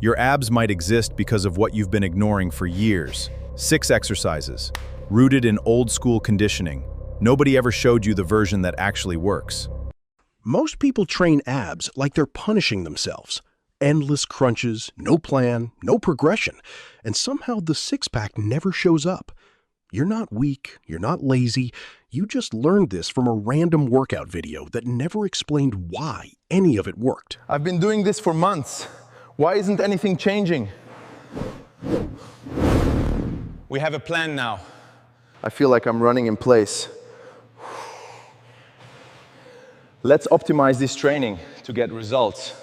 Your abs might exist because of what you've been ignoring for years. 6 exercises, rooted in old-school conditioning. Nobody ever showed you the version that actually works. Most people train abs like they're punishing themselves. Endless crunches, no plan, no progression, and somehow the six-pack never shows up. You're not weak, you're not lazy, you just learned this from a random workout video that never explained why any of it worked. I've been doing this for months. Why isn't anything changing? We have a plan now. I feel like I'm running in place. Let's optimize this training to get results.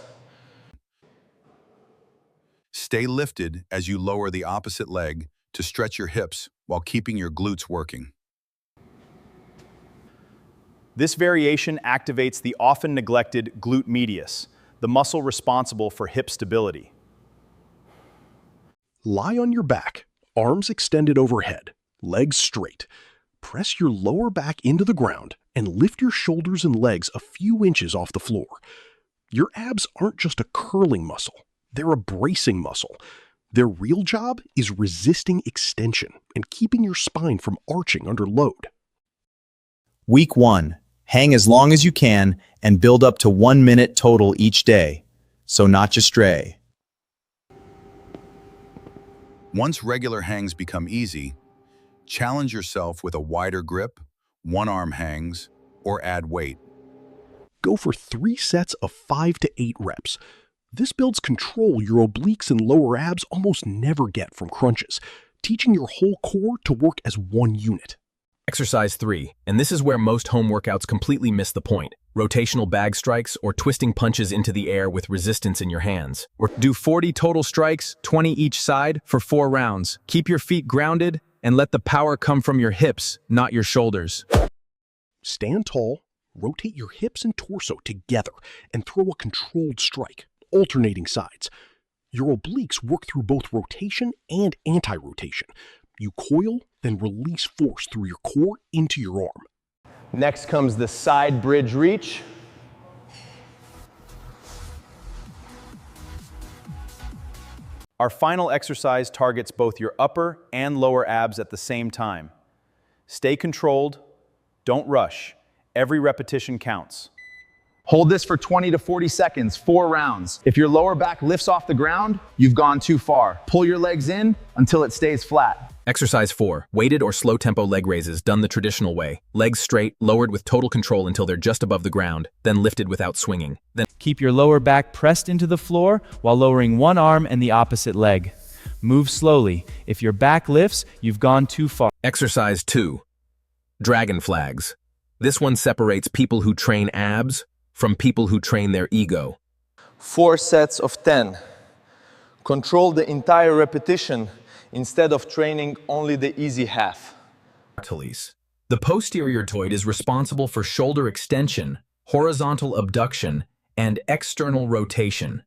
Stay lifted as you lower the opposite leg to stretch your hips while keeping your glutes working. This variation activates the often neglected glute medius, the muscle responsible for hip stability. Lie on your back, arms extended overhead, legs straight. Press your lower back into the ground and lift your shoulders and legs a few inches off the floor. Your abs aren't just a curling muscle, they're a bracing muscle. Their real job is resisting extension and keeping your spine from arching under load. Week 1. Hang as long as you can and build up to 1 minute total each day. So not just stray. Once regular hangs become easy, challenge yourself with a wider grip, one-arm hangs, or add weight. Go for 3 sets of 5 to 8 reps. This builds control your obliques and lower abs almost never get from crunches, teaching your whole core to work as one unit. Exercise 3, and this is where most home workouts completely miss the point. Rotational bag strikes or twisting punches into the air with resistance in your hands. Or do 40 total strikes, 20 each side, for 4 rounds. Keep your feet grounded and let the power come from your hips, not your shoulders. Stand tall, rotate your hips and torso together, and throw a controlled strike, alternating sides. Your obliques work through both rotation and anti-rotation. You coil, then release force through your core into your arm. Next comes the side bridge reach. Our final exercise targets both your upper and lower abs at the same time. Stay controlled, don't rush. Every repetition counts. Hold this for 20 to 40 seconds, 4 rounds. If your lower back lifts off the ground, you've gone too far. Pull your legs in until it stays flat. Exercise 4, weighted or slow tempo leg raises done the traditional way. Legs straight, lowered with total control until they're just above the ground, then lifted without swinging. Then keep your lower back pressed into the floor while lowering one arm and the opposite leg. Move slowly. If your back lifts, you've gone too far. Exercise 2, dragon flags. This one separates people who train abs from people who train their ego. 4 sets of 10. Control the entire repetition instead of training only the easy half. The posterior deltoid is responsible for shoulder extension, horizontal abduction, and external rotation.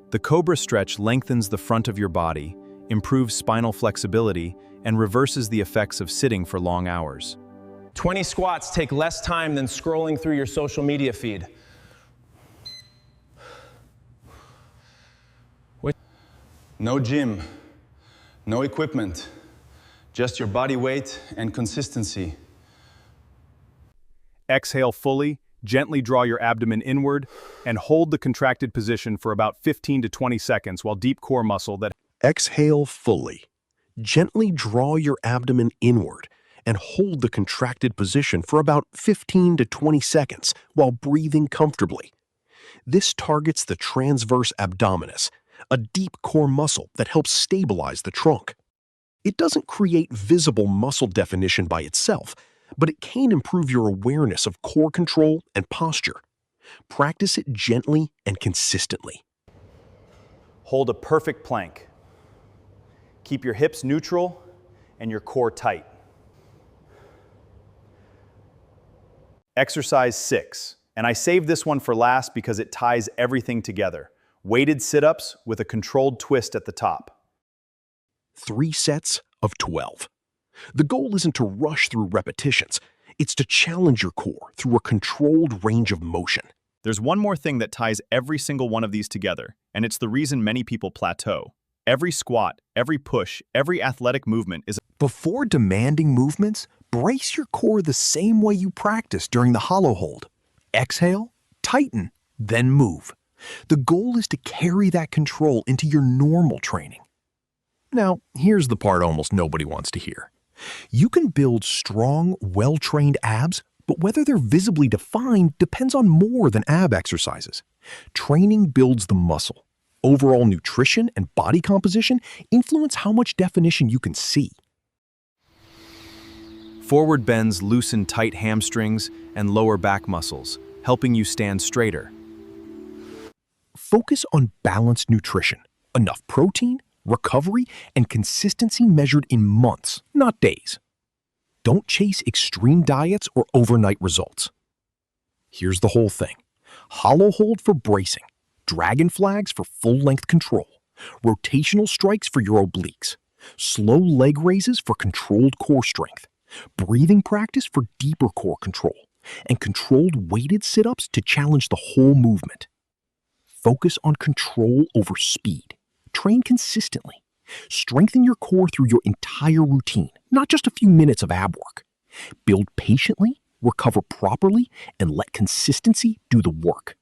The cobra stretch lengthens the front of your body, improves spinal flexibility, and reverses the effects of sitting for long hours. 20 squats take less time than scrolling through your social media feed. No gym, no equipment, just your body weight and consistency. Exhale fully, gently draw your abdomen inward, and hold the contracted position for about 15 to 20 seconds while deep core muscle that... Exhale fully. Gently draw your abdomen inward and hold the contracted position for about 15 to 20 seconds while breathing comfortably. This targets the transverse abdominis, a deep core muscle that helps stabilize the trunk. It doesn't create visible muscle definition by itself, but it can improve your awareness of core control and posture. Practice it gently and consistently. Hold a perfect plank. Keep your hips neutral and your core tight. Exercise 6, and I saved this one for last because it ties everything together. Weighted sit-ups with a controlled twist at the top. 3 sets of 12. The goal isn't to rush through repetitions. It's to challenge your core through a controlled range of motion. There's one more thing that ties every single one of these together, and it's the reason many people plateau. Every squat, every push, every athletic movement is Before demanding movements, brace your core the same way you practice during the hollow hold. Exhale, tighten, then move. The goal is to carry that control into your normal training. Now, here's the part almost nobody wants to hear. You can build strong, well-trained abs, but whether they're visibly defined depends on more than ab exercises. Training builds the muscle. Overall nutrition and body composition influence how much definition you can see. forward bends loosen tight hamstrings and lower back muscles, helping you stand straighter. Focus on balanced nutrition, enough protein, recovery, and consistency measured in months, not days. Don't chase extreme diets or overnight results. Here's the whole thing. Hollow hold for bracing, dragon flags for full-length control, rotational strikes for your obliques, slow leg raises for controlled core strength, breathing practice for deeper core control, and controlled weighted sit-ups to challenge the whole movement. Focus on control over speed. Train consistently. Strengthen your core through your entire routine, not just a few minutes of ab work. Build patiently, recover properly, and let consistency do the work.